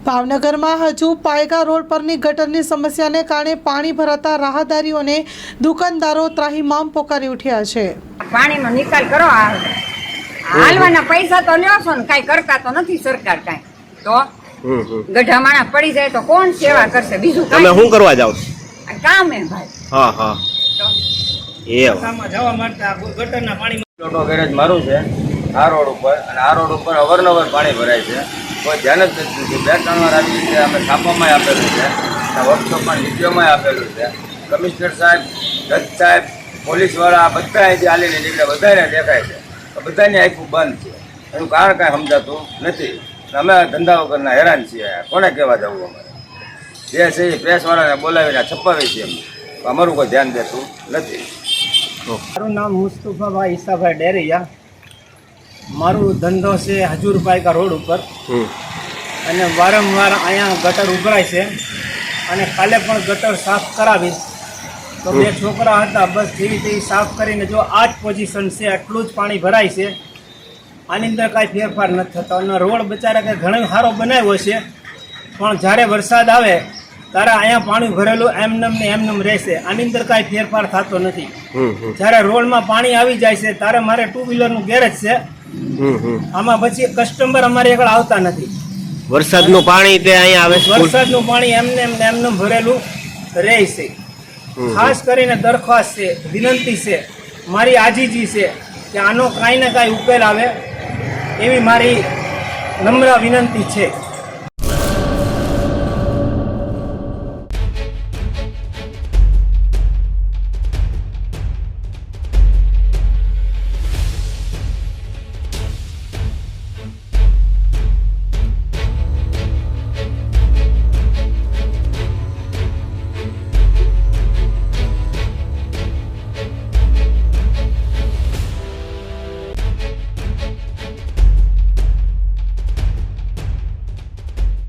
ભાવનગરમાં હજુ પાયગા રોડ પરની ગટરની સમસ્યાને કારણે પાણી ભરાતા રાહદારીઓને દુકાનદારો ત્રાહિમામ પોકારી ઉઠ્યા છે। પાણીનો નિકાલ કરો, હાલવાના પૈસા તો લ્યો છો ને, કઈ કરતા તો નથી સરકાર કઈ, તો ગઢા માણસ પડી જાય તો કોણ સેવા કરશે? બીજું તમે શું કરવા જાવ? કામ હે ભાઈ। હા હા, એ જવા માટે ગટરના પાણી ટોટો ગેરેજ મારું છે આ રોડ ઉપર, અને આ રોડ ઉપર અવારનવાર પાણી ભરાય છે, કોઈ ધ્યાન જ નથી દીધું। 2-3 વાર આવી રીતે અમે છાપામાં આપેલું છે, વર્કશોપમાં વિડીયોમાં આપેલું છે। કમિશનર સાહેબ, જજ સાહેબ, પોલીસવાળા બધા અહીંથી હાલીને નીકળે, બધાને દેખાય છે, બધાની આંખું બંધ છે, એનું કારણ કાંઈ સમજાતું નથી। અમે ધંધા વગરના હેરાન છીએ, કોને કહેવા જવું? અમારે જે છે એ પ્રેસવાળાને બોલાવીને છપાવી છે, અમારું કોઈ ધ્યાન દેતું નથી। મારું નામ મુસ્તુફાભાઈ ઈસાભાઈ ડેરિયા, મારું ધંધો છે હજુર પાયકા રોડ ઉપર, અને વારંવાર અહીંયા ગટર ઉભરાય છે, અને કાલે પણ ગટર સાફ કરાવીશ તો 2 છોકરા હતા, બસ જેવી તેવી સાફ કરીને, જો આ જ પોઝિશન છે, આટલું જ પાણી ભરાય છે, આની અંદર કાંઈ ફેરફાર નથી થતો। અને રોડ બચારા કે ઘણો સારો બનાવ્યો છે, પણ જ્યારે વરસાદ આવે ત્યારે અહીંયા પાણી ભરેલું એમનેમ ને એમનેમ રહેશે, આની અંદર કાંઈ ફેરફાર થતો નથી। જ્યારે રોડમાં પાણી આવી જાય છે ત્યારે મારે 2 વ્હીલરનું ગેરેજ છે, આમાં પછી કસ્ટમર અમારે આગળ આવતા નથી। વરસાદનું પાણી તે અહીંયા આવે છે, વરસાદનું પાણી એમનેમ ને એમનેમ ભરેલું રહે છે। ખાસ કરીને દરખાસ્ત છે, વિનંતી છે, મારી આજીજી છે કે આનો કાંઈ ને કાંઈ ઉકેલ આવે, એવી મારી નમ્ર વિનંતી છે।